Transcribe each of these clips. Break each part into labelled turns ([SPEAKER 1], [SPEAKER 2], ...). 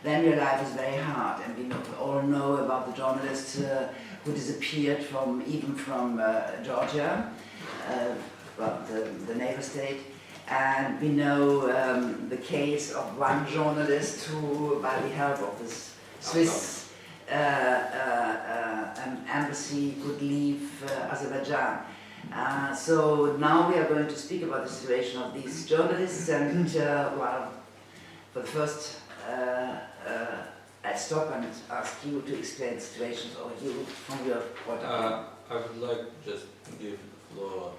[SPEAKER 1] then your life is very hard. And we all know about the journalist who disappeared even from Georgia, well, the neighbor state. And we know the case of one journalist who, by the help of the Swiss embassy, could leave Azerbaijan. So now we are going to speak about the situation of these journalists, and well, for the first, I stop and ask you to explain the situations, or you from your point of view.
[SPEAKER 2] I would like just to give the floor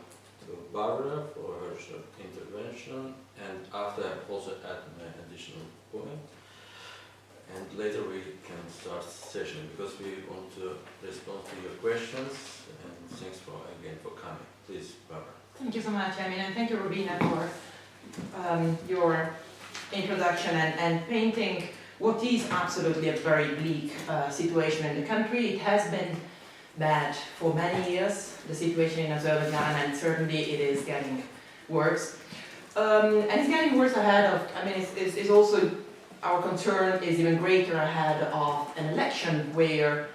[SPEAKER 2] to Barbara for her short intervention, and after I also add my additional point. And later we can start the session, because we want to respond to your questions, and thanks again for coming. Please, Barbara.
[SPEAKER 3] Thank you so much, Emin, and thank you, Rubina, for your introduction and painting what is absolutely a very bleak situation in the country. It has been bad for many years, the situation in Azerbaijan, and certainly it is getting worse. And it's getting worse ahead of, I mean, it's also, our concern is even greater ahead of an election where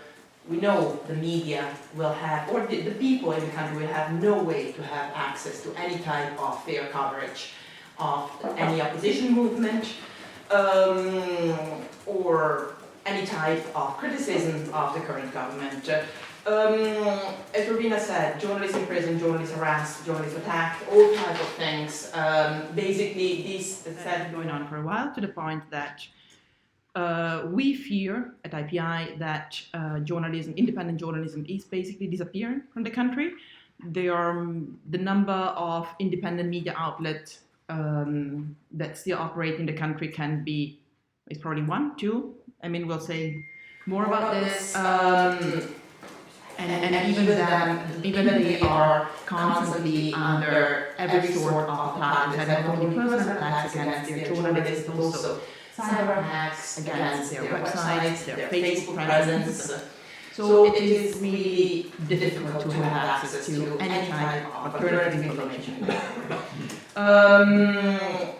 [SPEAKER 3] we know the media will have, or the people in the country will have no way to have access to any type of fair coverage of any opposition movement, or any type of criticism of the current government. As Rubina said, journalists in prison, journalists harassed, journalists attacked, all types of things. Basically, this has been going on for a while, to the point that we fear at IPI that journalism, independent journalism, is basically disappearing from the country. The number of independent media outlets that still operate in the country is probably 1, 2. I mean, we'll say more about this. And even they are constantly under every sort of attack, not only personal attacks against their journalists, but also cyber hacks against their websites, their Facebook presence. So it is really difficult to have access to any type of alternative information.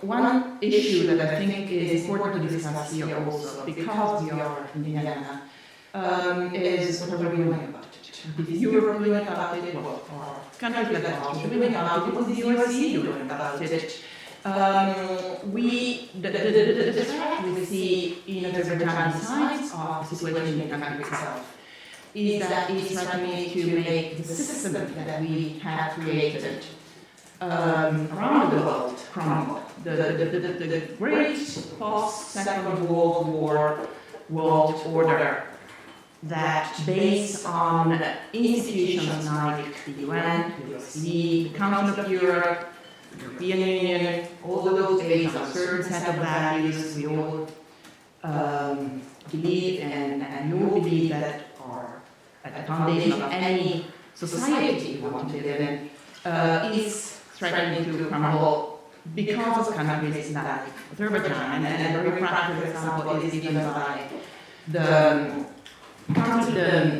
[SPEAKER 3] One issue that I think is important to discuss here also, because we are in Vienna, is what are we doing about it? Is Europe doing about it? What are countries like Austria doing about it? What is the OSCE doing about it? The threat we see in Azerbaijan, besides of the situation in the country itself, is that it's threatening to make the system that we have created around the world crumble. The great post-Second World War world order that, based on institutions like the UN, the OSCE, the Council of Europe, the European Union, all of those based on a certain set of values we all believe and you all believe that are at the foundation of any society we want to live in, is threatening to crumble because of countries like Azerbaijan. And a very practical example is given by the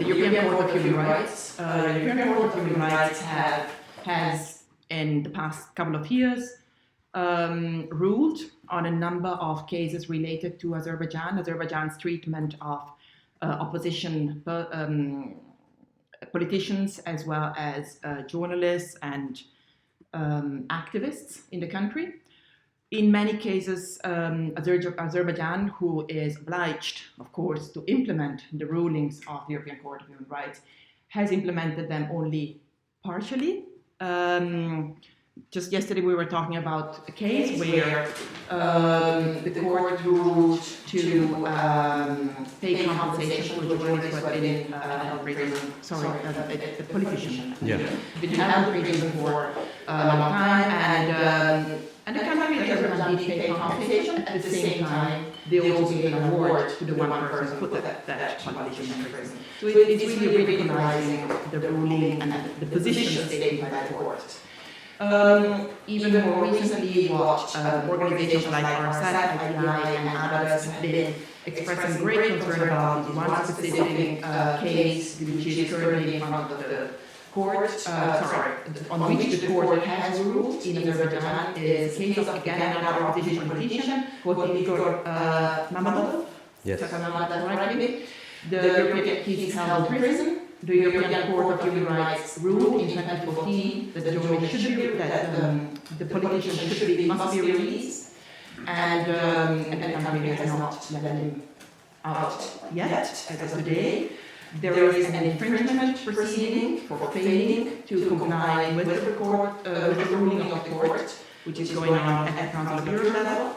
[SPEAKER 3] European Court of Human Rights. The European Court of Human Rights has, in the past couple of years, ruled on a number of cases related to Azerbaijan's treatment of opposition politicians, as well as journalists and activists in the country. In many cases, Azerbaijan, who is obliged, of course, to implement the rulings of the European Court of Human Rights, has implemented them only partially. Just yesterday we were talking about a case where the court ruled to pay compensation for journalists who had been held in prison. Sorry, a politician. Yeah. Been held in prison for a long time, and the country Azerbaijan did pay compensation. At the same time, they also gave an award to the one person who put that politician in prison. So it's really recognizing the ruling and the position taken by the court. Even more recently, what organizations like RSF, IPI, and others have been expressing great concern about is one specific case which is currently in front of the court, on which the court has ruled in Azerbaijan, is a case of, again, another opposition politician called Igor Mamadov. if I remember that correctly. The European, he's held in prison. The European Court of Human Rights ruled in 2014 that the journalist should be, that the politician must be released, and the country has not let him out yet, as of today. There is an infringement proceeding for failing to comply with the court, with the ruling of the court, which is going on at the Council of Europe level.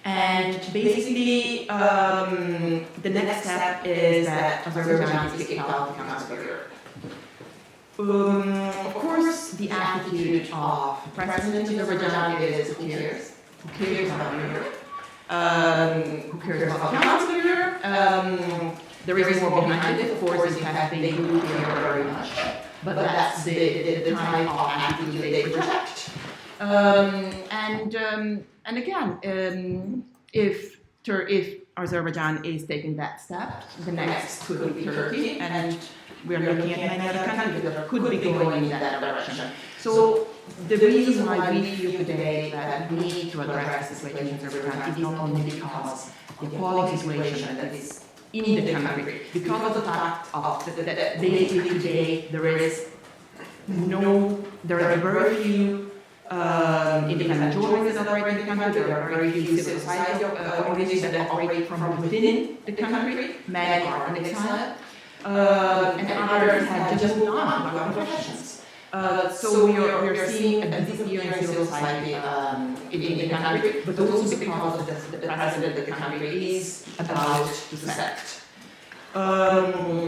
[SPEAKER 3] And basically, the next step is that Azerbaijan is kicked out of the Council of Europe. Of course, the attitude of the president of Azerbaijan is who cares? Who cares about Europe? Who cares about the Council of Europe? There is more behind it, of course, in fact, they do care very much. But that's the type of attitude they project. And again, if Azerbaijan is taking that step, the next could be Turkey, and we're looking at many other countries that could be going in that direction. So the reason why we feel today that we need to address the situation in Azerbaijan is not only because the quality situation that is in the country, because of the fact of that basically today there are very few independent journalists that operate in the country, there are very few civil society organizations that operate from within the country, many are in exile, and others have just moved on to other professions. So we are seeing a disappearing civil society in the country, but also because the president of the country is about to sacked.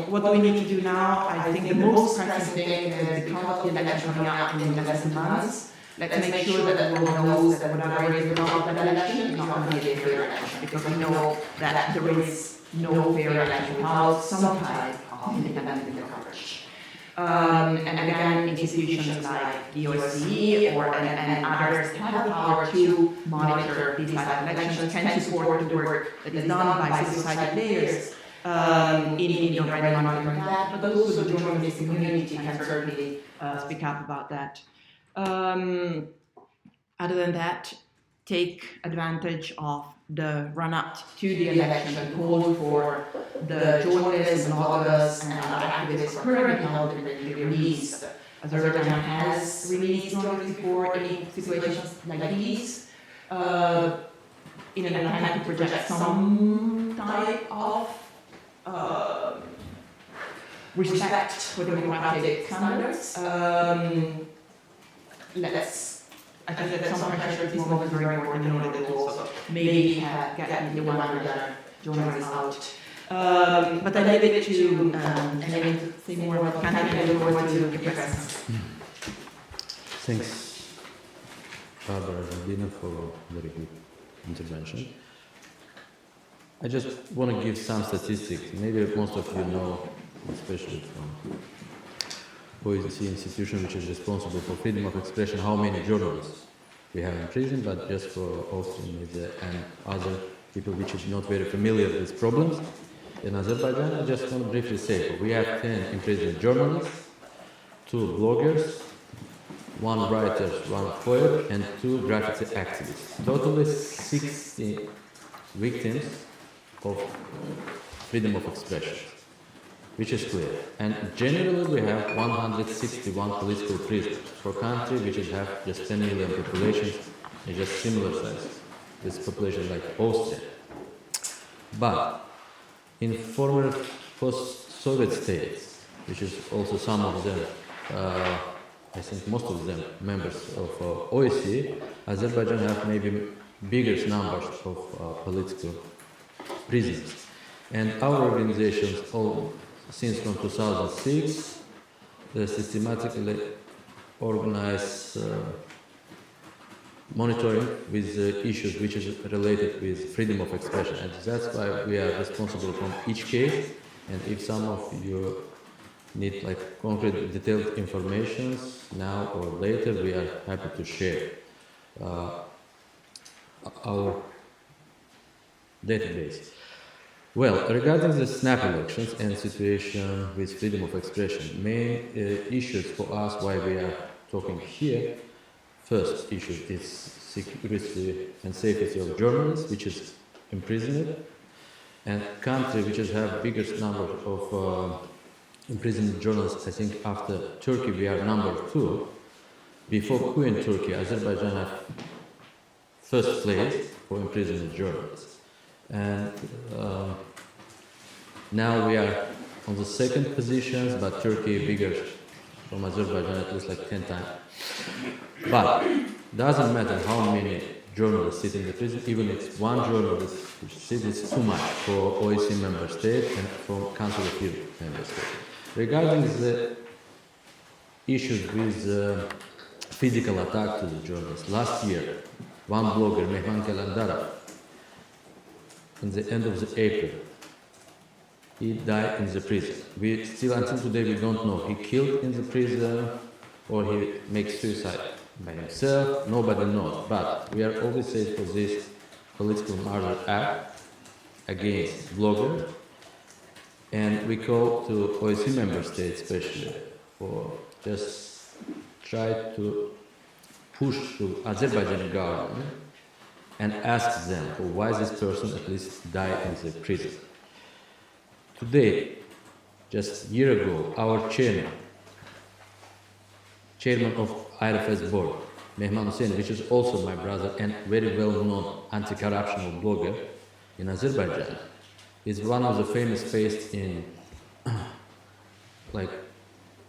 [SPEAKER 3] What do we need to do now? I think the most pressing thing is because of the election coming up in less than months, let's make sure that everyone knows that whatever is the result of that election is not going to be a fair election, because we know that there is no fair election without some type of independent media coverage. And again, institutions like the OSCE and others have the power to monitor these type of elections, can support the work that is done by civil society players in already monitoring that, but also the journalist community can certainly speak up about that. Other than that, take advantage of the run-up to the election and call for the journalists and bloggers and other activists currently held to be released. Azerbaijan has released journalists before in situations like these in an attempt to project some type of respect for democratic standards. I think that some pressure at this moment is very important in order to also maybe get the one or the other journalists out. But I leave it to Emin to say more about the country and look forward to your questions.
[SPEAKER 4] Thanks, Barbara and Rubina, for a very good intervention. I just want to give some statistics. Maybe most of you know, especially from OSCE institution, which is responsible for freedom of expression, how many journalists we have in prison, but just for Austrian media and other people which is not very familiar with problems in Azerbaijan, I just want to briefly say we have 10 imprisoned journalists, 2 bloggers, 1 writer, 1 poet, and 2 graffiti activists. Totally 60 victims of freedom of expression, which is clear. And generally we have 161 political prisoners for a country which has just 10 million population and just similar size with population like Austria. But in former post-Soviet states, which is also some of them, I think most of them members of OSCE, Azerbaijan have maybe biggest numbers of political prisoners. And our organizations, since from 2006, systematically organize monitoring with issues which is related with freedom of expression, and that's why we are responsible from each case. And if some of you need like concrete detailed information now or later, we are happy to share our database. Well, regarding the snap elections and situation with freedom of expression, main issues for us why we are talking here, first issue is security and safety of journalists, which is imprisoned, and country which has have biggest number of imprisoned journalists. I think after Turkey we are number 2. Before coup in Turkey, Azerbaijan had first place for imprisoned journalists, and now we are on the second positions, but Turkey bigger from Azerbaijan at least like 10 times. But doesn't matter how many journalists sit in the prison, even if it's one journalist which sits, it's too much for OSCE member state and for Council of Europe member state. Regarding the issues with physical attack to the journalists, last year, one blogger, Mehman Kalandarov, in the end of the April, he died in the prison. We still, until today, we don't know he killed in the prison or he makes suicide by himself. Nobody knows. But we are always saying for this political murder act against blogger, and we call to OSCE member states especially for just try to push to Azerbaijani government and ask them for why this person at least died in the prison. Today, just a year ago, our chairman of IRFS board, Mehman Huseynov, which is also my brother and very well-known anti-corruption blogger in Azerbaijan, is one of the famous faces in like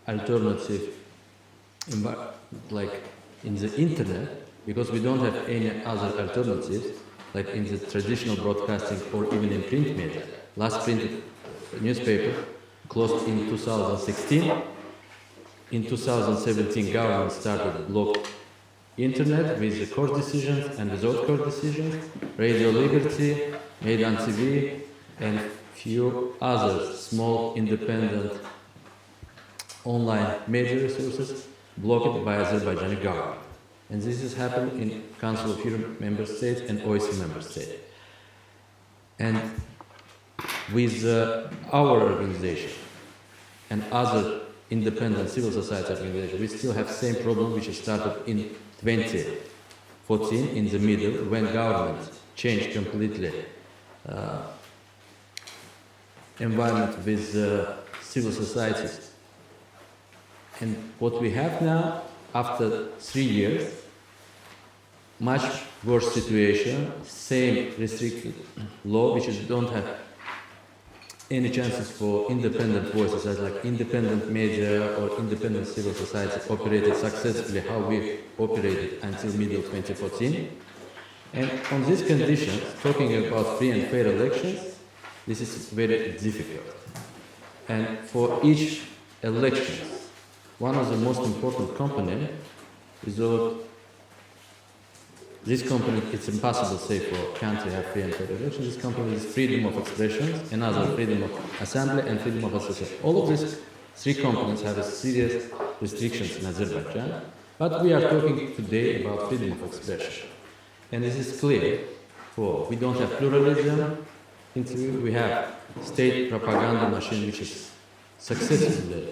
[SPEAKER 4] alternative, like in the internet, because we don't have any other alternatives, like in the traditional broadcasting or even in print media. Last printed newspaper closed in 2016. In 2017, government started to block internet with the court decisions and without court decisions, Radio Liberty, Maidan TV, and few other small independent online media resources blocked by Azerbaijani government. And this has happened in Council of Europe member states and OSCE member states. And with our organization and other independent civil society organizations, we still have same problem which started in 2014 in the middle when government changed completely environment with civil societies. And what we have now, after 3 years, much worse situation, same restricted law, which is don't have any chances for independent voices, as like independent media or independent civil society operated successfully how we operated until middle 2014. And on these conditions, talking about free and fair elections, this is very difficult. And for each election, one of the most important components is that this component, it's impossible to say for a country to have free and fair elections. This component is freedom of expression, another freedom of assembly, and freedom of association. All of these 3 components have serious restrictions in Azerbaijan, but we are talking today about freedom of expression. And this is clear, for we don't have pluralism, we have state propaganda machine which is successfully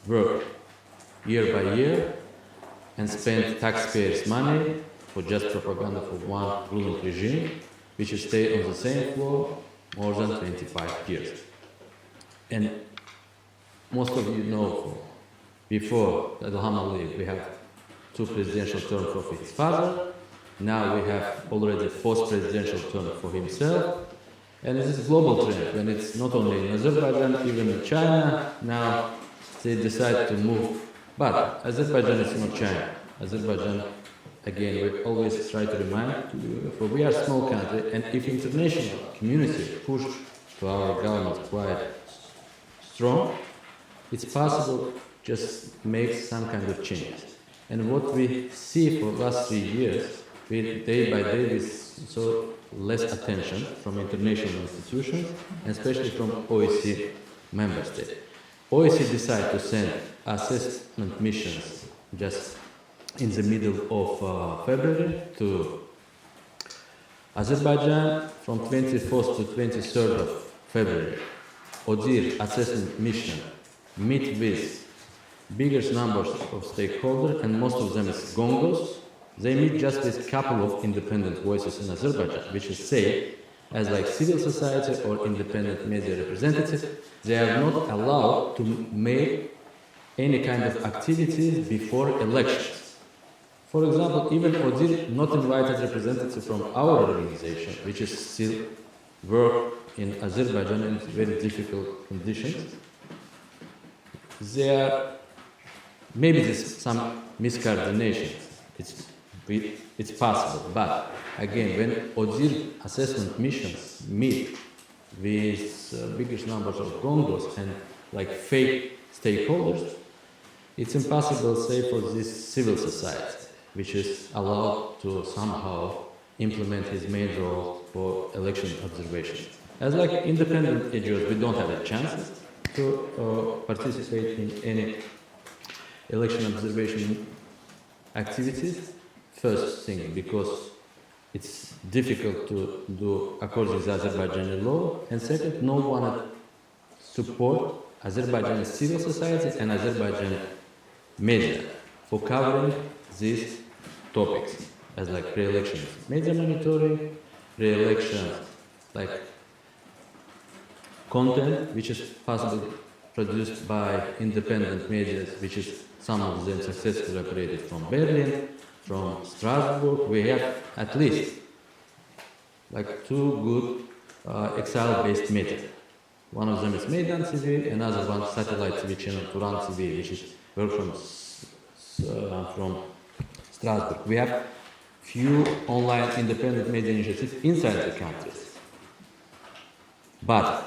[SPEAKER 4] work year by year and spend taxpayers' money for just propaganda for one ruling regime, which has stayed on the same floor more than 25 years. And most of you know, before Ilham Aliyev, we have 2 presidential terms for his father. Now we have already 4th presidential term for himself. And this is a global trend, when it's not only in Azerbaijan, even in China, now they decide to move. But Azerbaijan is not China. Azerbaijan, again, we always try to remind you, for we are a small country, and if international community push to our government quite strong, it's possible just make some kind of changes. And what we see for the last 3 years, we, day by day, we saw less attention from international institutions, and especially from OSCE member states. OSCE decided to send assessment missions just in the middle of February to Azerbaijan from 24th to 23rd of February. ODIHR assessment mission meet with biggest numbers of stakeholders, and most of them is Gongos. They meet just with a couple of independent voices in Azerbaijan, which is say as like civil society or independent media representatives, they are not allowed to make any kind of activities before elections. For example, even ODIHR not invited representatives from our organization, which is still work in Azerbaijan in very difficult conditions. There maybe there's some miscoordination. It's possible, but again, when ODIHR assessment missions meet with biggest numbers of gongos and like fake stakeholders, it's impossible, say, for this civil society, which is allowed to somehow implement his main role for election observation. As like independent NGOs, we don't have a chance to participate in any election observation activities. First thing, because it's difficult to do according to Azerbaijani law, and second, no one support Azerbaijani civil society and Azerbaijani media for covering these topics, as like pre-elections media monitoring, pre-elections like content which is possibly produced by independent media, which is some of them successfully operated from Berlin, from Strasbourg. We have at least like 2 good exile-based media. One of them is Meydan TV, another one satellite TV channel Turan TV, which is work from Strasbourg. We have few online independent media initiatives inside the countries. But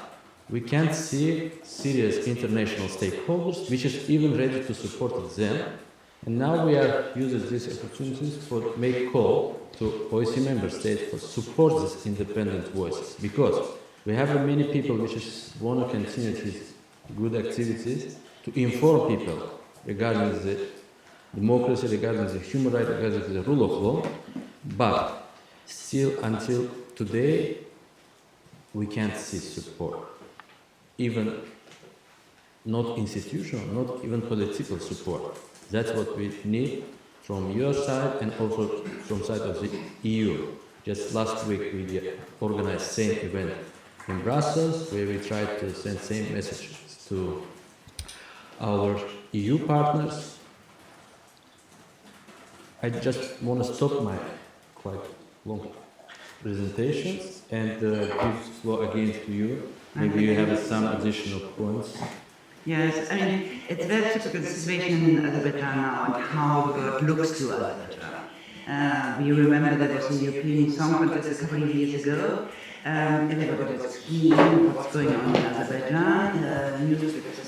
[SPEAKER 4] we can't see serious international stakeholders which is even ready to support them. And now we are using these opportunities for make call to OSCE member states for support these independent voices, because we have many people which want to continue these good activities to inform people regarding the democracy, regarding the human rights, regarding the rule of law, but still until today we can't see support, even not institutional, not even political support. That's what we need from your side and also from side of the EU. Just last week we organized same event in Brussels, where we tried to send same messages to our EU partners. I just want to stop my quite long presentations and give the floor again to you. Maybe you have some additional points.
[SPEAKER 1] Yes, I mean, it's a very typical situation in Azerbaijan now and how the world looks to Azerbaijan. We remember that there was a European Song Contest a couple of years ago. Everybody was keen on what's going on in Azerbaijan. Newspapers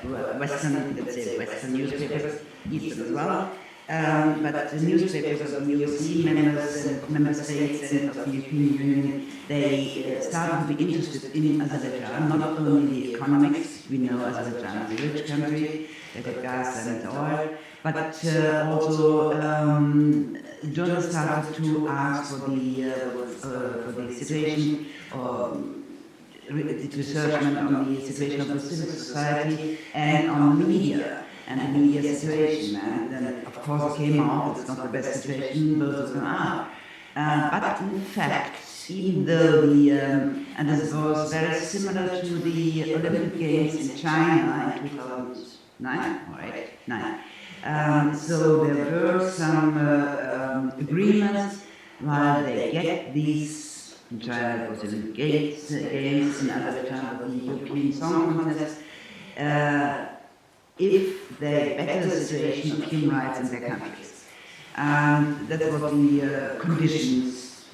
[SPEAKER 1] were Western, let's say Western newspapers, Eastern as well. But the newspapers of the OSCE members and member states and of the European Union, they started to be interested in Azerbaijan, not only the economics. We know Azerbaijan is a rich country, they got gas and oil, but also journalists started to ask for the situation or research on the situation of the civil society and on the media. And the media situation, and then of course it came out, it's not the best situation, both of them are. But in fact, even though and this was very similar to the Olympic Games in China in 2009 or 8, so there were some agreements while they get these, in China it was Olympic Games, in Azerbaijan was the European Song Contest, if they better the situation of human rights in their countries. And that was the conditions,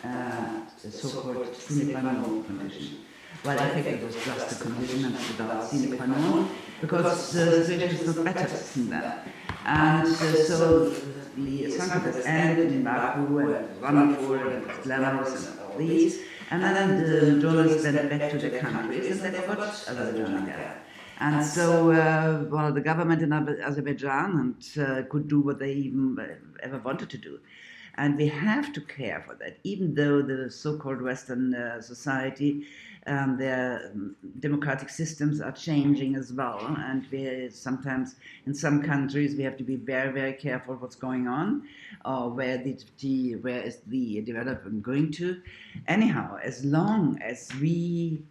[SPEAKER 1] the so-called sine qua non condition. Well, I think it was just a condition and without sine qua non, because the situation is not better than that. And so the Song Contest ended in Baku, and it was wonderful, and it was glamorous, and all these. And then the journalists went back to their countries, and they forgot Azerbaijan again. And so, the government in Azerbaijan could do what they even ever wanted to do. And we have to care for that, even though the so-called Western society, their democratic systems are changing as well. And we sometimes, in some countries, we have to be very, very careful what's going on, or where is the development going to. Anyhow, as long as we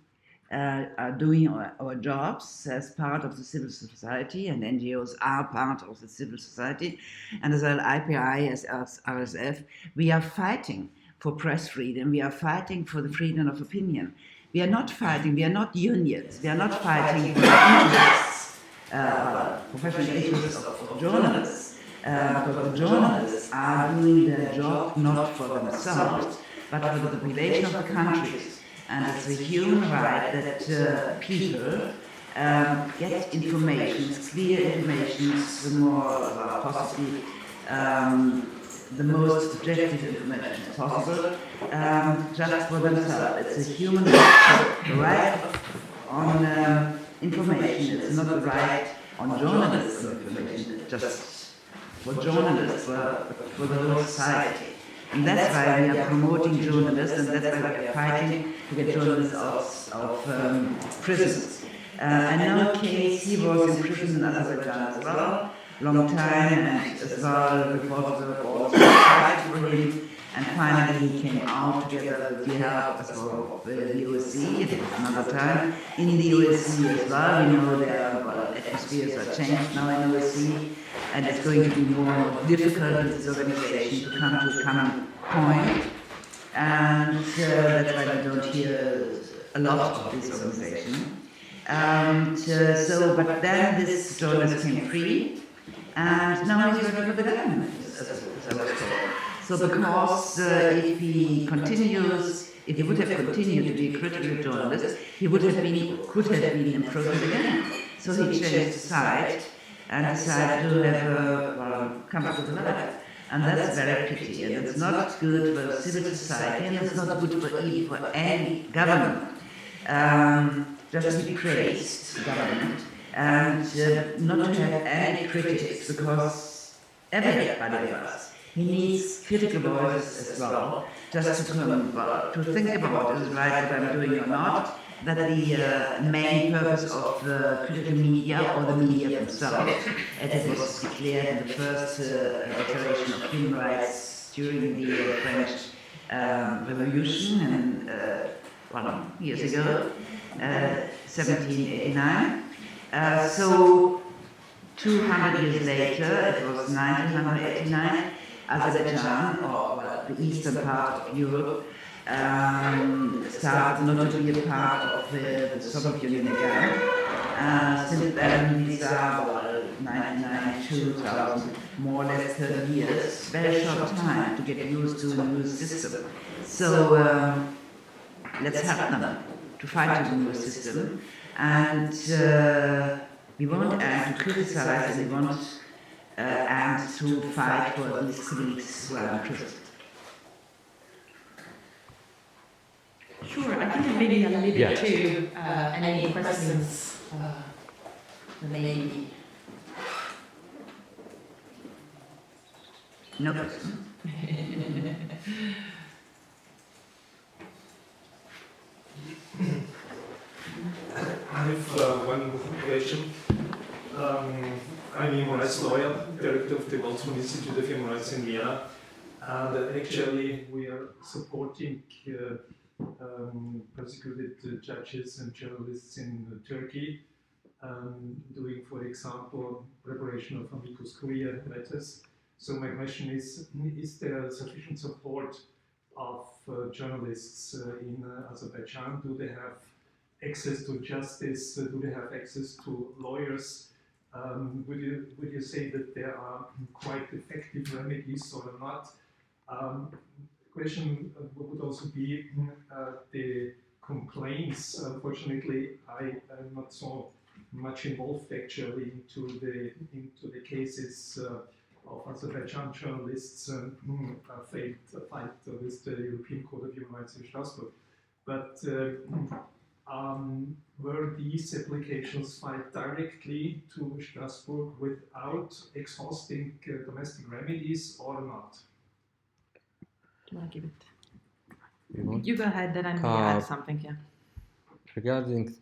[SPEAKER 1] are doing our jobs as part of the civil society, and NGOs are part of the civil society, and as well IPI, as RSF, we are fighting for press freedom, we are fighting for the freedom of opinion. We are not fighting, we are not unions, we are not fighting for the interests, professional interests of journalists, because the journalists are doing their job not for themselves, but for the population of the countries. And it's a human right that people get information, clear information, possibly the most objective information possible, just for themselves. It's a human right, the right on information. It's not the right on journalists' information, just for journalists, for the whole society. And that's why we are promoting journalists, and that's why we are fighting to get journalists out of prisons. I know Case, he was in prison in Azerbaijan as well, long time, and as well reporters also fighting for him, and finally he came out together with the help as well of the OSCE. It was another time in the OSCE as well. We know their atmospheres are changed now in OSCE, and it's going to be more difficult with this organization to come to a common point, and that's why we don't hear a lot of this organization. But then this journalist came free, and now he's working for the government, as I was told. So because if he would have continued to be a critical journalist, he could have been in prison again. So he changed side and decided to have a comfortable life. And that's very pity, and it's not good for civil society, and it's not good for any government. Just to be praised, government, and not to have any critics, because everybody of us, he needs critical voices as well, just to think about is right what I'm doing or not, that the main purpose of the critical media, or the media themselves, as it was declared in the first declaration of human rights during the French Revolution, years ago, 1789. So 200 years later, it was 1989, Azerbaijan, or the eastern part of Europe, started not to be a part of the Soviet Union again. Since then, these are 1992, 2000, more or less 30 years, very short time to get used to a new system. So let's help them to fight the new system, and we won't aim to criticize, and we won't aim to fight for these colleagues who are in prison.
[SPEAKER 3] Sure, I think maybe I'll leave it to any questions maybe.
[SPEAKER 1] No question.
[SPEAKER 5] I have one question. I'm a human rights lawyer, director of the Waldman Institute of Human Rights in Vienna, and actually we are supporting persecuted judges and journalists in Turkey, doing, for example, preparation of amicus curiae letters. So my question is there sufficient support of journalists in Azerbaijan? Do they have access to justice? Do they have access to lawyers? Would you say that there are quite effective remedies or not? Question would also be the complaints. Unfortunately, I am not so much involved actually into the cases of Azerbaijan journalists failed fight with the European Court of Human Rights in Strasbourg. But were these applications filed directly to Strasbourg without exhausting domestic remedies or not?
[SPEAKER 3] I'll give it.
[SPEAKER 4] You want?
[SPEAKER 3] You go ahead, then I may add something. Yeah.
[SPEAKER 4] Regarding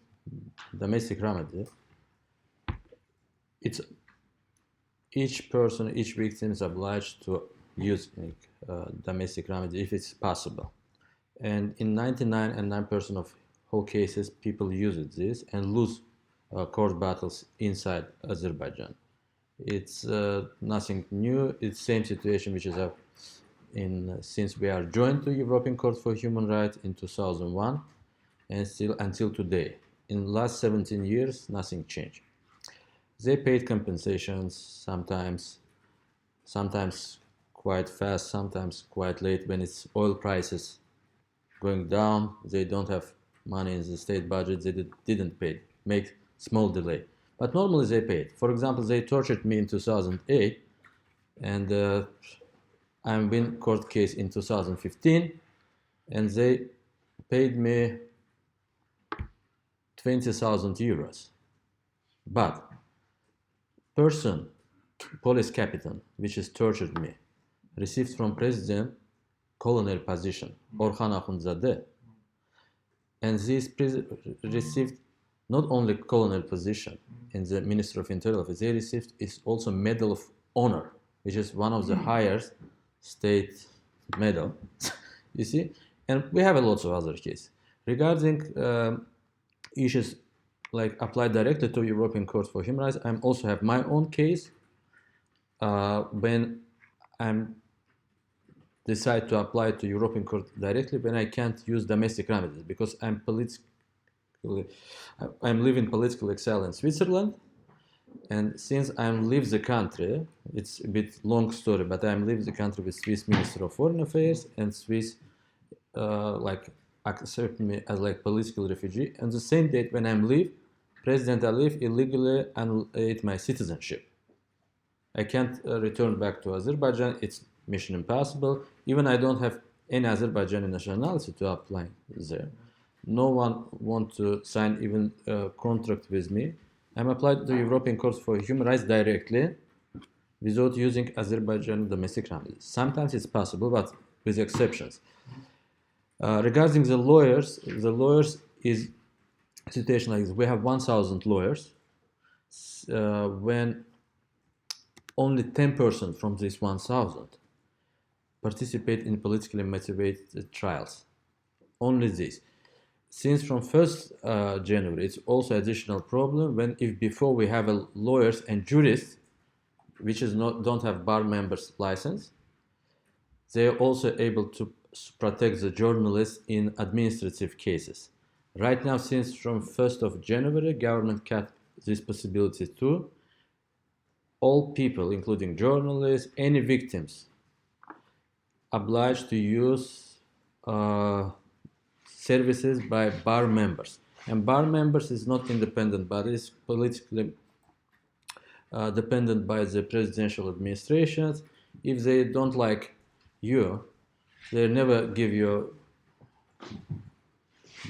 [SPEAKER 4] domestic remedy, it's each person, each victim is obliged to use domestic remedy if it's possible. And in 99.9% of whole cases, people use this and lose court battles inside Azerbaijan. It's nothing new. It's same situation which is up since we are joined to European Court for Human Rights in 2001 and still until today. In the last 17 years, nothing changed. They paid compensations sometimes quite fast, sometimes quite late when it's oil prices going down. They don't have money in the state budget. They didn't pay, make small delay. But normally they paid. For example, they tortured me in 2008 and I'm in court case in 2015 and they paid me 20,000 euros. But police captain, which has tortured me, received from president colonel position, Orhan Akhundzadeh. And this received not only colonel position in the Ministry of Interior Affairs, they received is also Medal of Honor, which is one of the highest state medal, you see. And we have a lot of other cases. Regarding issues like applied directly to European Court for Human Rights, I also have my own case when I'm decide to apply to European Court directly when I can't use domestic remedies because I'm living political exile in Switzerland, and since I'm leave the country, it's a bit long story, but I'm leave the country with Swiss Minister of Foreign Affairs and Swiss accept me as like political refugee. And the same date when I'm leave, President Aliyev illegally annulled my citizenship. I can't return back to Azerbaijan. It's mission impossible. Even I don't have any Azerbaijani nationality to apply there. No one want to sign even a contract with me. I'm applied to European Court for Human Rights directly without using Azerbaijani domestic remedies. Sometimes it's possible, but with exceptions. Regarding the lawyers is situation like this. We have 1,000 lawyers. When only 10% from this 1,000 participate in politically motivated trials. Only this. Since from 1st January, it's also additional problem when if before we have lawyers and jurists, which is don't have bar members license, they are also able to protect the journalists in administrative cases. Right now, since from 1st of January, government cut this possibility too. All people, including journalists, any victims, obliged to use services by bar members. And bar members is not independent body, it's politically dependent by the presidential administrations. If they don't like you, they never give you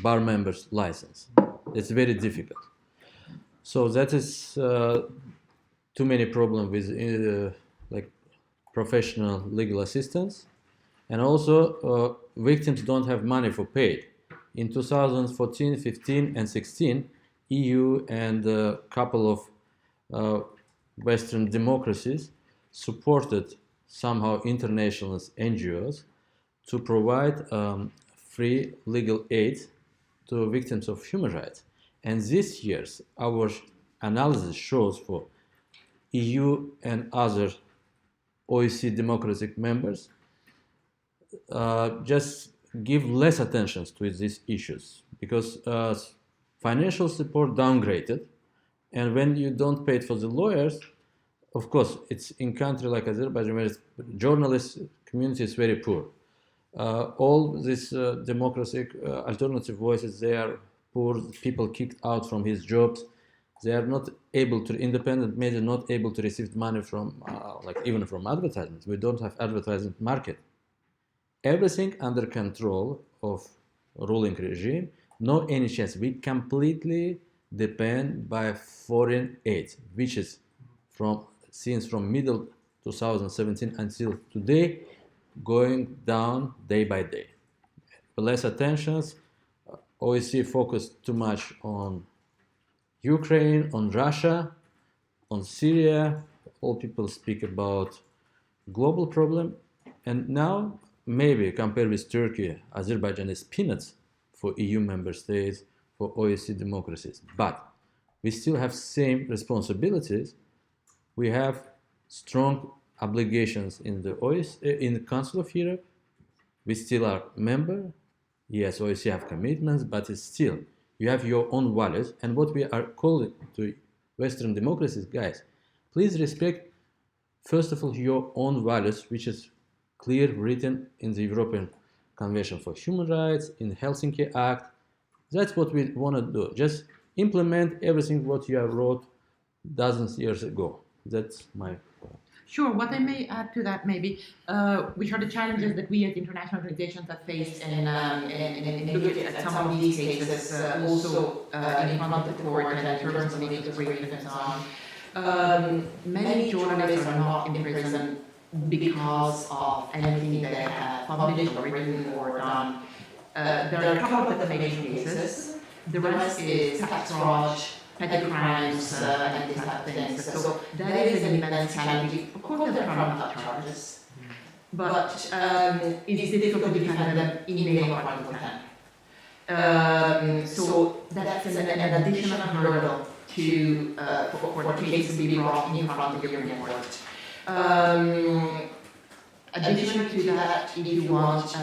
[SPEAKER 4] bar members license. It's very difficult. So that is too many problems with like professional legal assistance. And also victims don't have money for paid. In 2014, 15 and 16, EU and a couple of Western democracies supported somehow international NGOs to provide free legal aid to victims of human rights. And this year's our analysis shows for EU and other OSCE democratic members just give less attention to these issues because financial support downgraded, and when you don't pay for the lawyers, of course, it's in country like Azerbaijan where journalist community is very poor. All these democratic alternative voices, they are poor, people kicked out from his jobs. They are not able to, independent media not able to receive money from, like even from advertisements. We don't have advertising market. Everything under control of ruling regime, no any chance. We completely depend by foreign aid, which is since from middle 2017 until today, going down day by day. Less attentions. OSCE focused too much on Ukraine, on Russia, on Syria. All people speak about global problem. And now, maybe compared with Turkey, Azerbaijan is peanuts for EU member states, for OSCE democracies. But we still have same responsibilities. We have strong obligations in the OSCE, in the Council of Europe. We still are member. Yes, OSCE have commitments, but it's still, you have your own values. And what we are calling to Western democracies, guys, please respect, first of all, your own values, which is clear written in the European Convention for Human Rights, in the Helsinki Act. That's what we want to do. Just implement everything what you have wrote dozens of years ago. That's my point.
[SPEAKER 3] Sure. What I may add to that, maybe, which are the challenges that we as international organizations have faced in looking at some of these cases, also in front of the court and in terms of legal briefing and so on. Many journalists are not in prison because of anything they have published or written or done. There are a couple of defamation cases. The rest is tax fraud, petty crimes, and these type of things. So that is an immense challenge. Of course, there are criminal charges, but it's difficult to defend them in legal Article 10. So that's an additional hurdle to for the case to be brought in front of the European Court. Additional to that, if you want,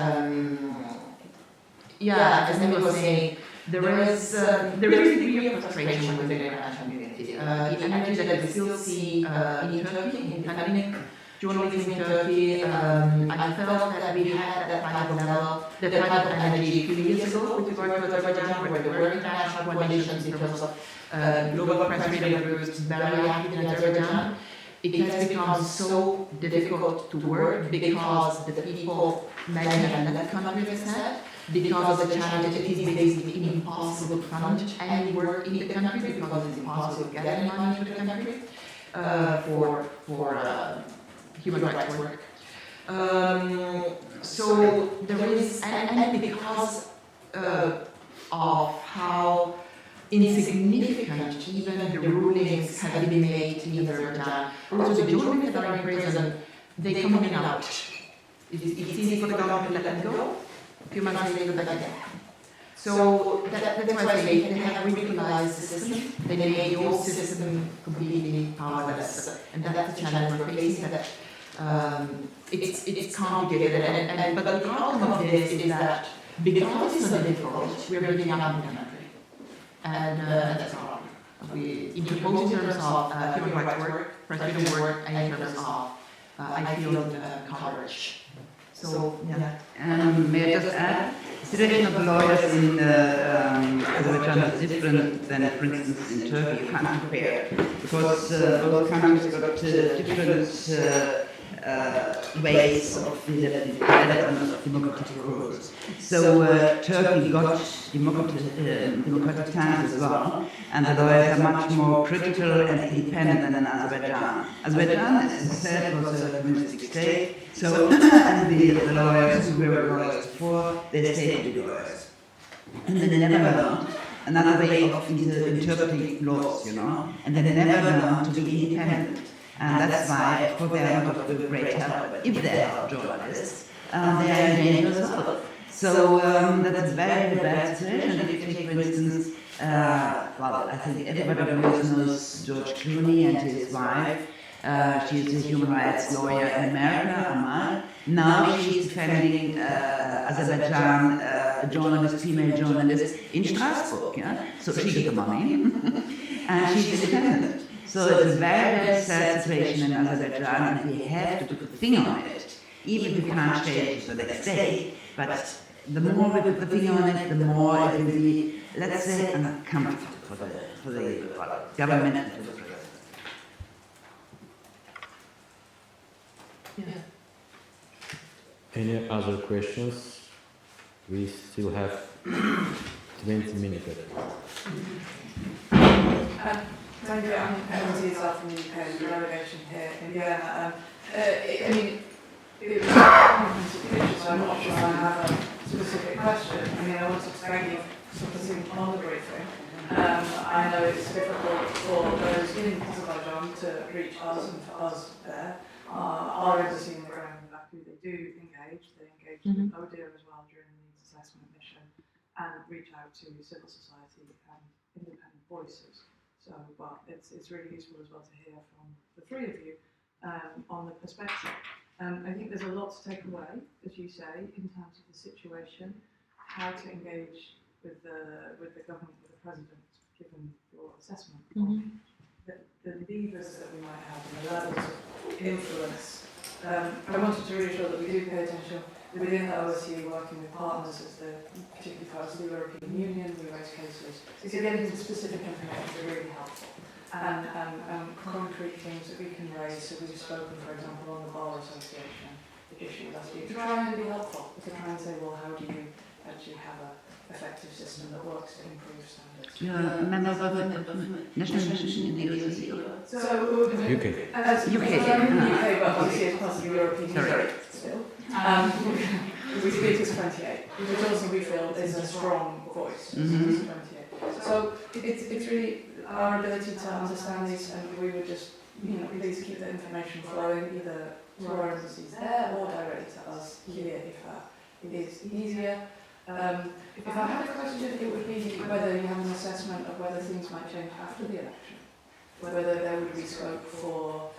[SPEAKER 3] as Emin was saying, there is a degree of frustration within the international community. The energy that we still see in Turkey, in defending journalism in Turkey, I felt that we had that type of level, that type of energy a few years ago with regard to Azerbaijan, where there were international coalitions in terms of global press freedom groups very active in Azerbaijan. It has become so difficult to work because the people, many have left the country, as I said, because of the challenge, it is basically impossible to fund any work in the country because it's impossible to get any money into the country for human rights work. So there is, and because of how insignificant even the rulings have been made in Azerbaijan. Also the journalists that are in prison, they come in and out. It's easy for the government to let them go. A few months later, they're back again. So that's why I say they have radicalized the system. They made the old system completely powerless. And that's the challenge we're facing, that it's complicated. But the outcome of this is that because it's so difficult, we're giving up in the country. And that's our problem. We interpose in terms of human rights work, press freedom work, and in terms of I-field coverage. So, yeah.
[SPEAKER 1] May I just add? The situation of lawyers in Azerbaijan is different than, for instance, in Turkey. You can't compare, because both countries got different ways of the development of democratic rules. So Turkey got democratic times as well, and the lawyers are much more critical and independent than Azerbaijan. Azerbaijan, as I said, was a communistic state, so and the lawyers who were lawyers before, they stayed to be lawyers. And they never learned another way of interpreting laws, and they never learned to be independent. And that's why, of course, they are not of great help. But if they are journalists, they are in danger as well. So that's a very bad situation. If you take, for instance, I think everybody knows George Clooney and his wife. She's a human rights lawyer in America, Amal. Now she's defending Azerbaijan, a journalist, female journalist in Strasbourg. So she got the money, and she's independent. So it's a very, very sad situation in Azerbaijan, and we have to put a finger on it. Even if we can't change the next day, but the more we put the finger on it, the more it will be, let's say, uncomfortable for the government and for the president.
[SPEAKER 3] Yeah.
[SPEAKER 4] Any other questions? We still have 20 minutes.
[SPEAKER 6] Thank you. I'm Emin Huseynov from the UK, delegation here in Vienna. I mean, it was a comprehensive picture, so I'm not sure I have a specific question. I mean, I wanted to thank you for putting on the briefing. I know it's difficult for those in Azerbaijan to reach us and for us there. Our embassy on the ground in Baku, they do engage. They engage with ODIHR as well during the needs assessment mission and reach out to civil society and independent voices. So, but it's really useful as well to hear from the three of you on the perspective. I think there's a lot to take away, as you say, in terms of the situation, how to engage with the government, with the president, given your assessment of the levers that we might have and the levels of influence. I wanted to reassure that we do pay attention within the OSCE, working with partners, as the particularly parts of the European Union, we raise cases. So getting into specific information is really helpful. And concrete things that we can raise. So we've spoken, for example, on the Bar Association issue last year, to try and be helpful, to try and say, well, how do you actually have an effective system that works to improve standards?
[SPEAKER 3] You're a member of the national mission in the OSCE.
[SPEAKER 6] So,
[SPEAKER 4] UK.
[SPEAKER 6] As
[SPEAKER 3] UK.
[SPEAKER 6] I'm in the UK, but obviously it's part of the European Union still. We speak as 28, which also we feel is a strong voice. 28. So it's really our ability to understand this, and we would just, please keep the information flowing either to our embassies there or directly to us here if it is easier. If I had a question, it would be whether you have an assessment of whether things might change after the election, whether there would be scope for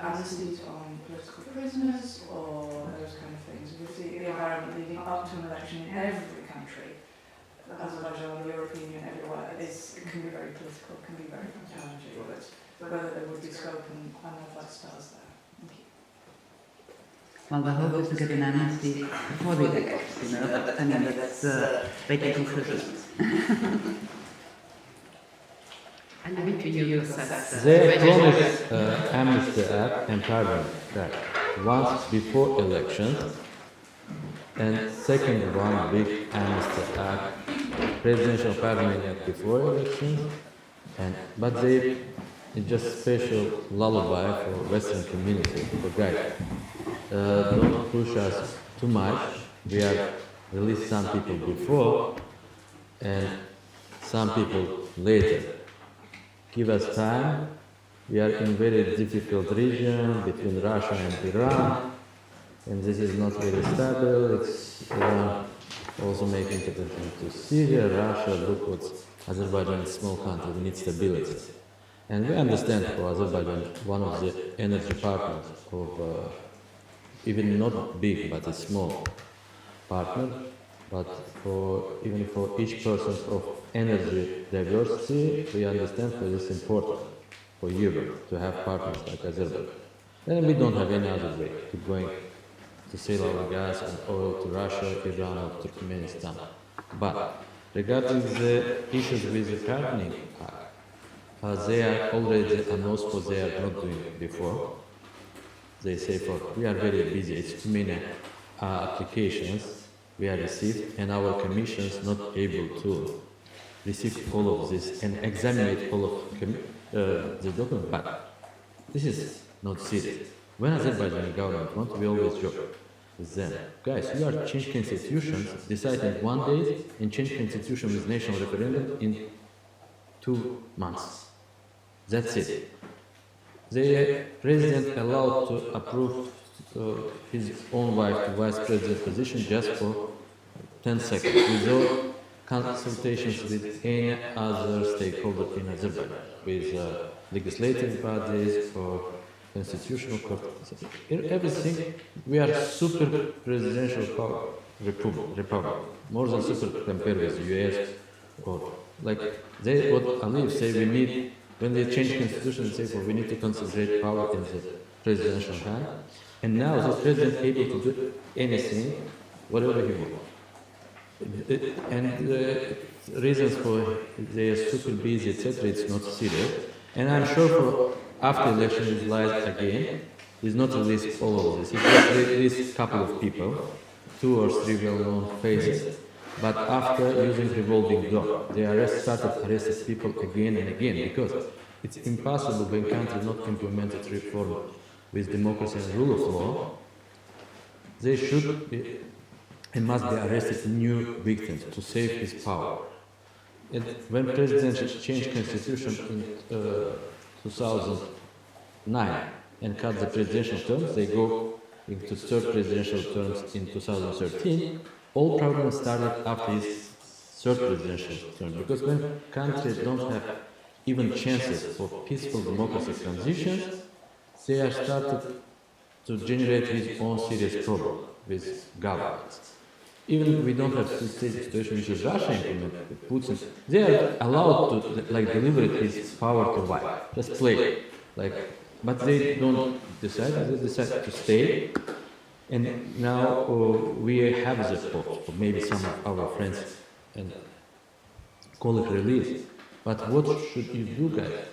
[SPEAKER 6] amnesties on political prisoners or those kind of things. With the environment leading up to an election in every country, Azerbaijan, the European Union, everywhere, it can be very political, can be very challenging, but whether there would be scope and if that starts there. Thank you.
[SPEAKER 3] Well, the hope is to get an amnesty before the elections, but I mean, that's waiting for Christmas. I leave it to you to assess.
[SPEAKER 4] They promised Amnesty Act and Pardon Act once before elections, and second one big Amnesty Act, Presidential Pardon Act before elections, but it's just special lullaby for Western community, for guys. Don't push us too much. We have released some people before and some people later. Give us time. We are in very difficult region between Russia and Iran, and this is not very stable. It's Iran also making attention to Syria, Russia. Look what Azerbaijan is a small country. We need stability, and we understand for Azerbaijan, one of the energy partners of even not big but a small partner. But even for each person of energy diversity, we understand that it's important for Europe to have partners like Azerbaijan. And we don't have any other way to going to sell our gas and oil to Russia, Iran, or Turkmenistan. But regarding the issues with the pardoning act, they are already announced what they are not doing before. They say, we are very busy, it's too many applications we are received, and our commission is not able to receive all of this and examine all of the document. But this is not serious. When Azerbaijani government wants, we always joke with them. Guys, you are change constitutions, deciding one day, and change constitution with national referendum in 2 months. That's it. The president allowed to approve his own wife to vice president position just for 10 seconds, without consultations with any other stakeholder in Azerbaijan, with legislative bodies or constitutional court. Everything, we are super presidential power, republic, more than super compared with the US, or like what Aliyev say, we need, when they change constitution, they say, well, we need to concentrate power in the presidential hand. And now the president is able to do anything, whatever he wants. And the reasons for they are super busy, etc., it's not serious. And I'm sure for after election is lies again, is not released all of this. It just released a couple of people, 2 or 3 well-known faces. But after using revolving door, they started arresting people again and again, because it's impossible when country not implemented reform with democracy and rule of law, they should be and must be arrested new victims to save his power. And when President changed constitution in 2009 and cut the presidential terms, they go into third presidential terms in 2013. All problems started after his third presidential term, because when countries don't have even chances for peaceful democracy transitions, they are started to generate his own serious problem with governments. Even we don't have the situation which is Russia implemented with Putin, they are allowed to deliberate his power to wife, just play, but they don't decide. They decide to stay, and now we have the hope, or maybe some of our friends and colleagues release. But what should you do, guys?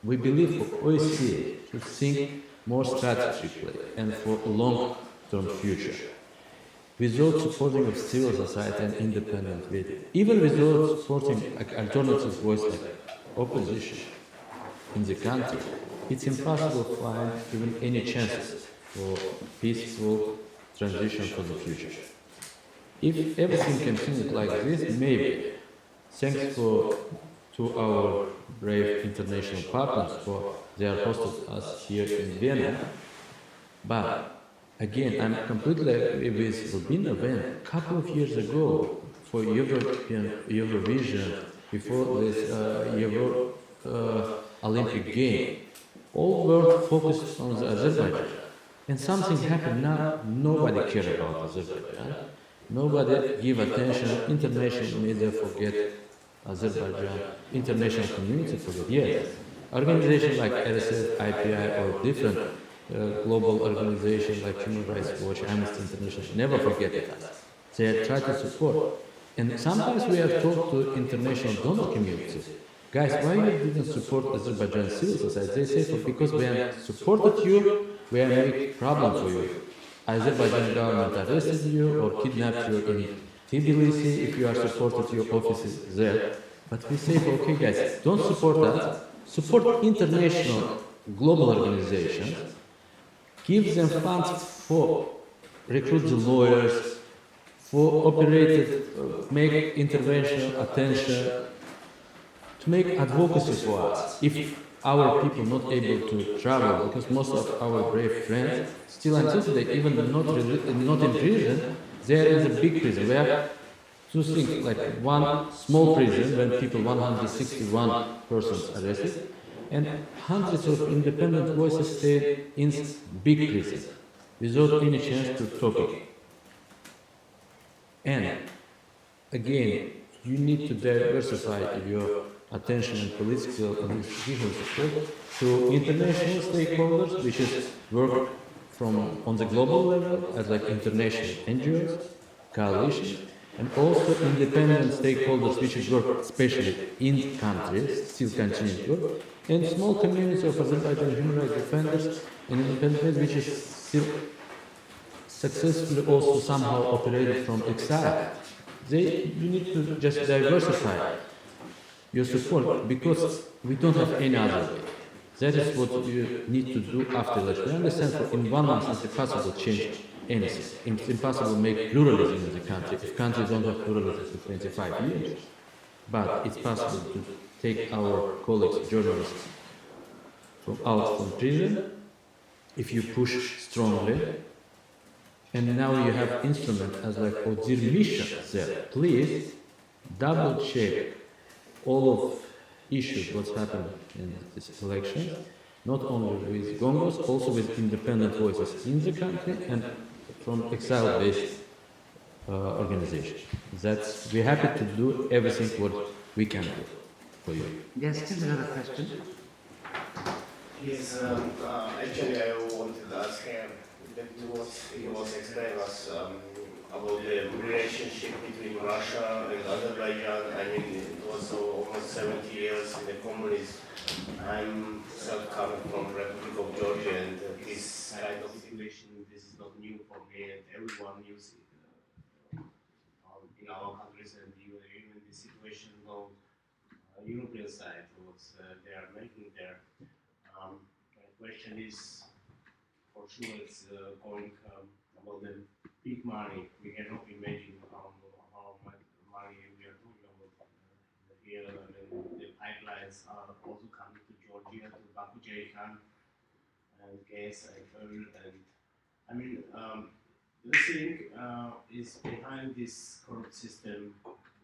[SPEAKER 4] We believe OSCE should think more strategically and for a long-term future, without supporting of civil society and independent media, even without supporting alternative voice like opposition in the country. It's impossible to find even any chances for peaceful transition for the future. If everything continues like this, maybe, thanks to our brave international partners for they are hosted us here in Vienna, but again, I'm completely agree with Rubina when a couple of years ago for Eurovision, before this Olympic game, all world focused on the Azerbaijan. And something happened now, nobody cares about Azerbaijan. Nobody give attention, international media forget Azerbaijan, international community forget. Yes, organizations like RSF, IPI or different global organizations like Human Rights Watch, Amnesty International never forget us. They try to support. And sometimes we have talked to international donor communities. Guys, why you didn't support Azerbaijan civil society? They say, because we have supported you, we have made problem for you. Azerbaijan government arrested you or kidnapped you in Tbilisi if you are supported your offices there. But we say, okay guys, don't support us, support international global organizations, give them funds for recruit the lawyers, for operated, make intervention, attention, to make advocacy for us. If our people not able to travel, because most of our brave friends still until today, even not in prison, they are in the big prison. We have two things, like one small prison when people 161 persons arrested, and hundreds of independent voices stay in big prison without any chance to talk. And again, you need to diversify your attention and political and institutional support to international stakeholders, which is work from on the global level as like international NGOs, coalitions, and also independent stakeholders, which is work especially in countries, still continue to work, and small communities of Azerbaijan human rights defenders and independent, which is still successfully also somehow operated from exile. You need to just diversify your support, because we don't have any other way. That is what you need to do after election. We understand that in 1 month it's impossible to change anything. It's impossible to make pluralism in the country if countries don't have pluralism for 25 years. But it's possible to take our colleagues, journalists, out from prison if you push strongly. And now you have instruments as like ODIHR mission there. Please double check all of issues, what's happened in this election, not only with Gongos, also with independent voices in the country and from exile-based organizations. We're happy to do everything what we can do for you.
[SPEAKER 1] Yes, there's another question.
[SPEAKER 7] Yes, actually I wanted to ask him that he was explaining us about the relationship between Russia and Azerbaijan. I mean, it was almost 70 years in the communism. I'm self coming from Republic of Georgia, and this kind of situation, this is not new for me, and everyone knows it in our countries, and even the situation on European side, what they are making there. My question is, for sure it's going about the big money. We cannot imagine how much money we are talking about here. I mean, the pipelines are also coming to Georgia, to Bankgasse and gas and oil. And I mean, do you think is behind this corrupt system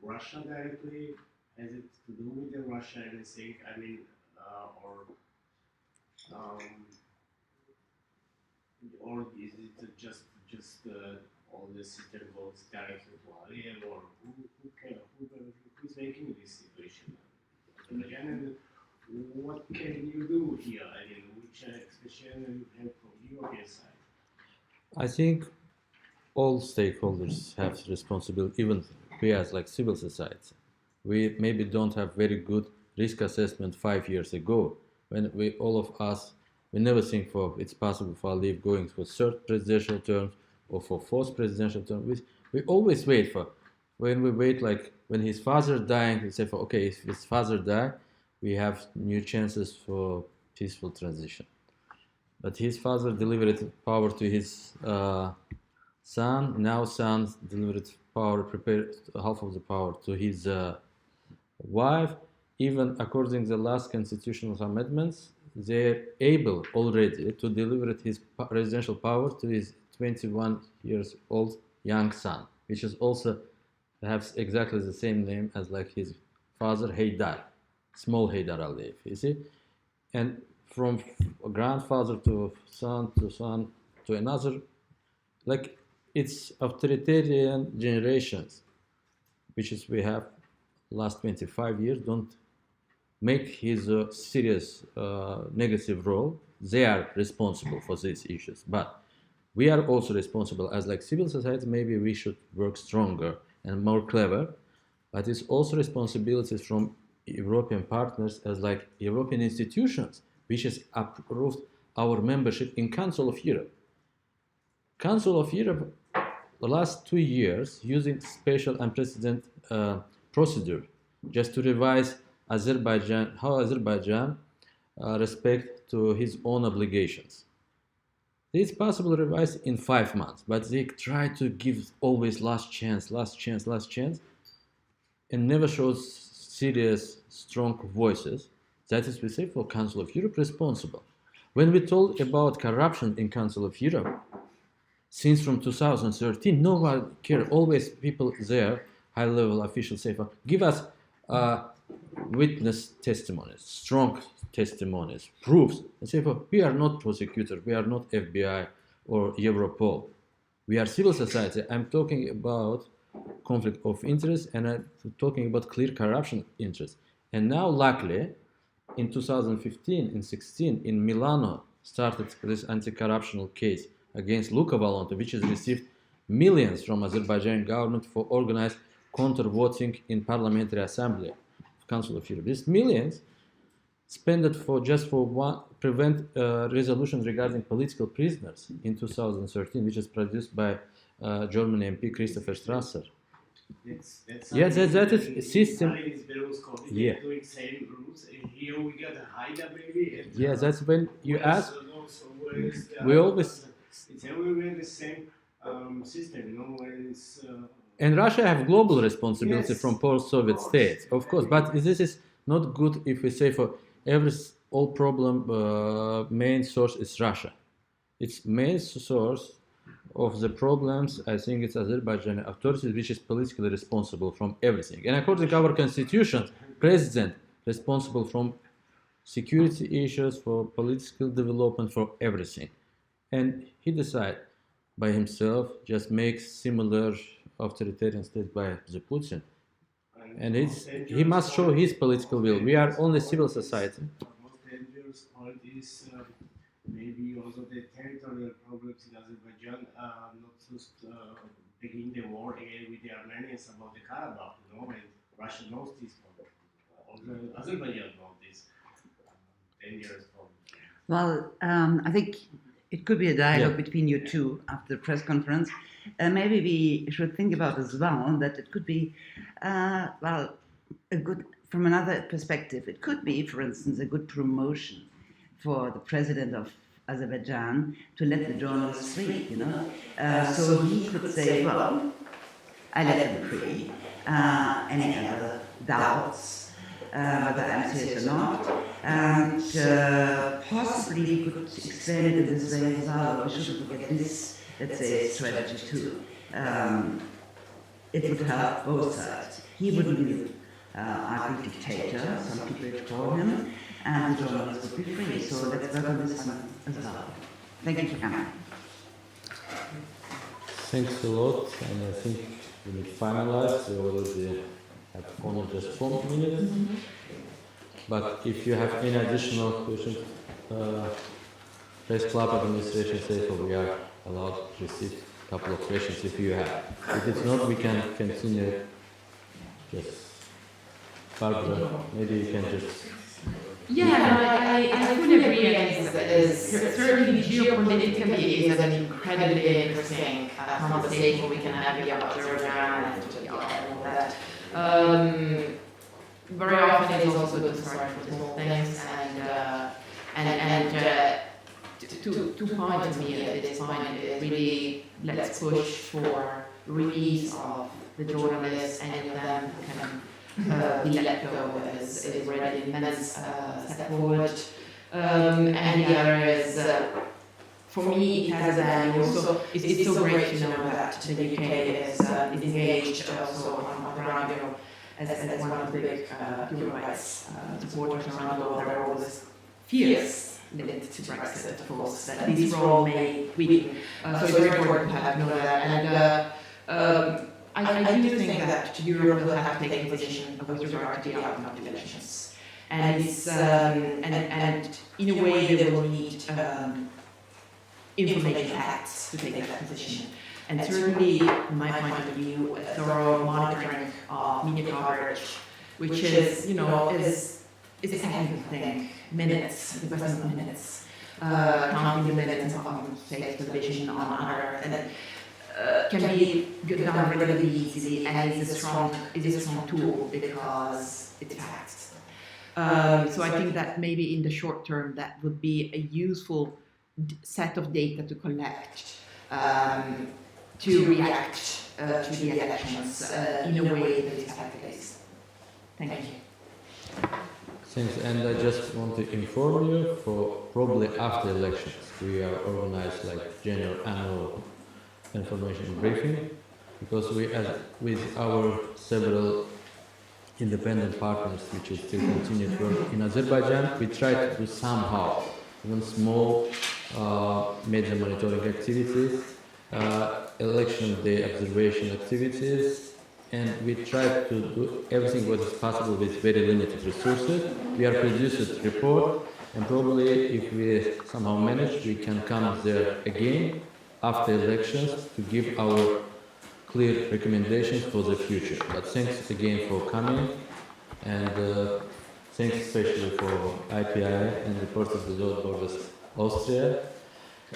[SPEAKER 7] Russia directly? Has it to do with the Russia anything? I mean, or is it just all the system goes directly to Aliyev, or who's making this situation? And what can you do here? I mean, which expectation you have from your side?
[SPEAKER 4] I think all stakeholders have responsibility, even we as like civil society. We maybe don't have very good risk assessment 5 years ago, when all of us, we never think for it's possible for Aliyev going for third presidential term or for fourth presidential term. We always wait for, when we wait, like when his father dying, we say for, okay, if his father die, we have new chances for peaceful transition. But his father delivered power to his son. Now son delivered power, prepared half of the power to his wife. Even according to the last constitutional amendments, they're able already to deliver his presidential power to his 21 years old young son, which is also has exactly the same name as like his father, Haydar, small Haydar Aliyev, you see? And from grandfather to son to another, like it's authoritarian generations, which is we have last 25 years, don't make his serious negative role. They are responsible for these issues, but we are also responsible as like civil society. Maybe we should work stronger and more clever, but it's also responsibilities from European partners as like European institutions, which has approved our membership in Council of Europe. Council of Europe, the last 2 years, using special unprecedented procedure just to revise Azerbaijan, how Azerbaijan respect to his own obligations. It's possible to revise in 5 months, but they try to give always last chance, and never shows serious, strong voices. That is, we say, for Council of Europe responsible. When we told about corruption in Council of Europe, since from 2013, no one cared. Always people there, high-level officials say, give us witness testimonies, strong testimonies, proofs, and say, we are not prosecutors, we are not FBI or Europol. We are civil society. I'm talking about conflict of interest, and I'm talking about clear corruption interest. And now, luckily, in 2015 and 16, in Milano, started this anti-corruption case against Luca Valonta, which has received millions from Azerbaijan government for organized counter-voting in Parliamentary Assembly of Council of Europe. These millions spent it for just for one prevent resolution regarding political prisoners in 2013, which is produced by German MP Christopher Strasser. That is system. Yeah.
[SPEAKER 7] Doing same rules. Here we got a Haida baby. And,
[SPEAKER 4] yeah, that's when you ask. We always.
[SPEAKER 7] It's everywhere the same system, you know, when it's.
[SPEAKER 4] And Russia have global responsibility
[SPEAKER 7] Yes,
[SPEAKER 4] from post-Soviet states, of course. But this is not good if we say for all problem main source is Russia. Its main source of the problems, I think it's Azerbaijani authorities, which is politically responsible from everything. And according to our constitution, president responsible from security issues, for political development, for everything. And he decided by himself just makes similar authoritarian state by the Putin. And he must show his political will. We are only civil society.
[SPEAKER 7] The most dangerous part is maybe also the territorial problems in Azerbaijan, not just begin the war again with the Armenians about the Karabakh, you know, and Russia knows this problem. Also Azerbaijan knows this dangerous problem.
[SPEAKER 1] Well, I think it could be a dialogue between you two after the press conference. Maybe we should think about as well that it could be, a good, from another perspective, it could be, for instance, a good promotion for the president of Azerbaijan to let the journalists free, you know. So he could say, well, I let them free. Any other doubts, whether I'm serious or not, and possibly he could explain it in this way as well. We shouldn't forget this, let's say, strategy too. It would help both sides. He wouldn't be argue dictator, some people would call him, and the journalists would be free. So let's work on this one as well. Thank you for coming.
[SPEAKER 4] Thanks a lot, and I think we need to finalize. We already have only just 4 minutes. But if you have any additional questions, Pressclub administration says we are allowed to receive a couple of questions if you have. If it's not, we can continue. Just Barbara, maybe you can just.
[SPEAKER 3] Yeah, I fully agree. And certainly geopolitically is an incredibly interesting conversation we can have about Azerbaijan and all of that. Very often it's also good to start with small things and two points to me at this point is really let's push for release of the journalists, any of them can be let go is already an immense step forward. And the other is, for me, as a also, it's so great to know that the UK is engaged also on the ground, you know, as one of the big human rights supporters around the world. There are always fears linked to Brexit, of course, that this role may weaken. So it's very important to have know that. And I do think that Europe will have to take a position with regard to the outcome of the elections. And it's and in a way they will need information acts to take that position. And certainly, from my point of view, a thorough monitoring of media coverage, which is, you know, is a technical thing. Minutes, the question of minutes, counting the minutes on, say, television, on other, and can be done relatively easily, and is a strong tool because it's facts. So I think that maybe in the short term that would be a useful set of data to collect to react to the elections in a way that is fact-based. Thank you.
[SPEAKER 4] Thanks, and I just want to inform you for probably after elections we are organized like general annual information briefing, because we, with our several independent partners which is still continued work in Azerbaijan, we try to do somehow even small major monitoring activities, election day observation activities, and we try to do everything what is possible with very limited resources. We are producing a report, and probably if we somehow manage, we can come there again after elections to give our clear recommendations for the future. But thanks again for coming, and thanks especially for IPI and the Reporters Without Borders Austria,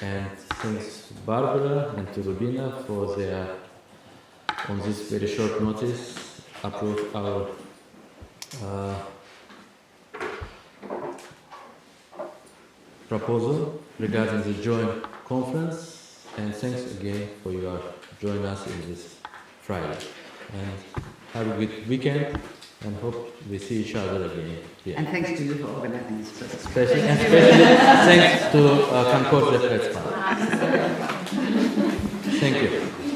[SPEAKER 4] and thanks to Barbara and to Rubina for their, on this very short notice, approve our proposal regarding the joint conference. And thanks again for your joining us in this Friday. And have a good weekend, and hope we see each other again here.
[SPEAKER 1] And thanks to you for organizing this.
[SPEAKER 4] Especially thanks to Concordia Pressclub. Thank you.